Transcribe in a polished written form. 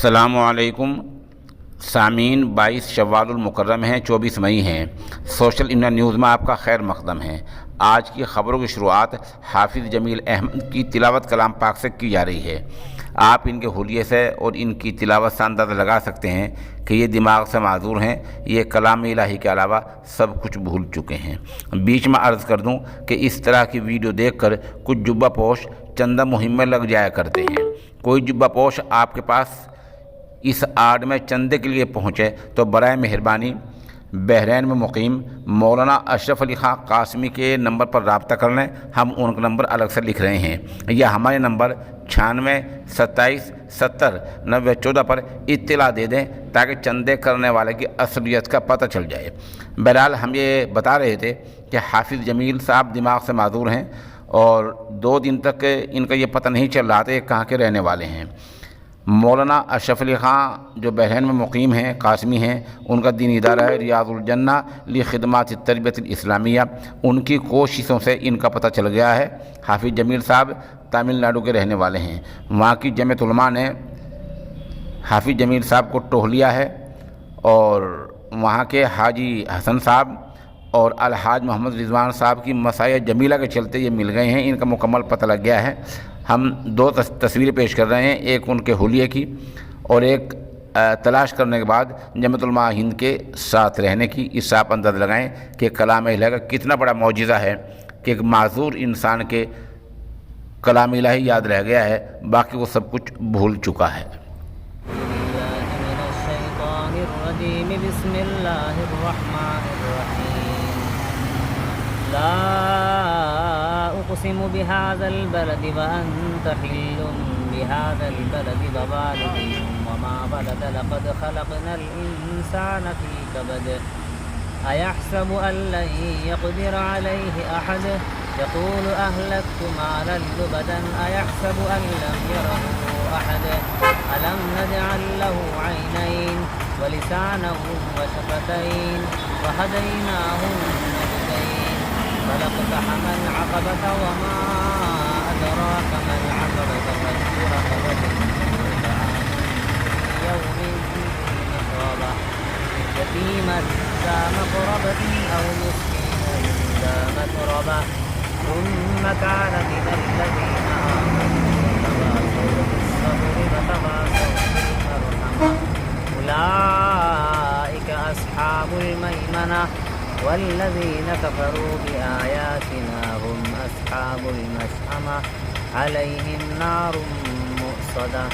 السلام علیکم سامعین، 22 شوال المکرم ہیں، 24 مئی ہیں۔ سوشل انڈیا نیوز میں آپ کا خیر مقدم ہے۔ آج کی خبروں کی شروعات حافظ جمیل احمد کی تلاوت کلام پاک سے کی جا رہی ہے۔ آپ ان کے حلیے سے اور ان کی تلاوت سے اندازہ لگا سکتے ہیں کہ یہ دماغ سے معذور ہیں، یہ کلام الہی کے علاوہ سب کچھ بھول چکے ہیں۔ بیچ میں عرض کر دوں کہ اس طرح کی ویڈیو دیکھ کر کچھ جبہ پوش چندہ مہم میں لگ جایا کرتے ہیں۔ کوئی جبہ پوش آپ کے پاس اس آڑ میں چندے کے لیے پہنچے تو برائے مہربانی بحرین میں مقیم مولانا اشرف علی خان قاسمی کے نمبر پر رابطہ کر لیں۔ ہم ان کا نمبر الگ سے لکھ رہے ہیں، یا ہمارے نمبر 96 27 70 90 14 پر اطلاع دے دیں تاکہ چندے کرنے والے کی اصلیت کا پتہ چل جائے۔ بہرحال ہم یہ بتا رہے تھے کہ حافظ جمیل صاحب دماغ سے معذور ہیں اور 2 دن تک ان کا یہ پتہ نہیں چل رہا تھا کہ کہاں کے رہنے والے ہیں۔ مولانا اشرف علی خان جو بحرین میں مقیم ہیں، قاسمی ہیں، ان کا دینی ادارہ ہے ریاض الجنہ لخدمات التربیت الاسلامیہ۔ ان کی کوششوں سے ان کا پتہ چل گیا ہے۔ حافظ جمیل صاحب تامل ناڈو کے رہنے والے ہیں۔ وہاں کی جمعیت علماء نے حافظ جمیل صاحب کو ٹوہ لیا ہے اور وہاں کے حاجی حسن صاحب اور الحاج محمد رضوان صاحب کی مسائل جمیلہ کے چلتے یہ مل گئے ہیں۔ ان کا مکمل پتہ لگ گیا ہے۔ ہم 2 تصویریں پیش کر رہے ہیں، ایک ان کے حلیے کی اور ایک تلاش کرنے کے بعد جمعیت علماء ہند کے ساتھ رہنے کی۔ اس سے آپ اندازہ لگائیں کہ کلام الہی کا کتنا بڑا معجزہ ہے کہ ایک معذور انسان کے کلام الہی یاد رہ گیا ہے، باقی وہ سب کچھ بھول چکا ہے۔ بسم اللہ الرحمن الرحیم لا اقسم بهذا البلد وانت حل بهذا البلد ووالد وما ولد لقد خلقنا الانسان في كبد ايحسب ان لن يقدر عليه احد يقول اهلكت مالا لبدا ايحسب ان لم يره احد الم نجعل له عينين ولسانا وشفتين وهديناه النجدين فلاقتحم العقبة وما أدراك ما العقبة فك رقبة يوم مسغبة يتيما ذا مقربة أو مسكينا ذا متربة ثم كان من الذين آمنوا وتواصوا بالصبر وتواصوا بالمرحمة أولئك أصحاب الميمنة والذين كفروا بآياتنا هم أصحاب المشأمة عليهم نار مؤصدة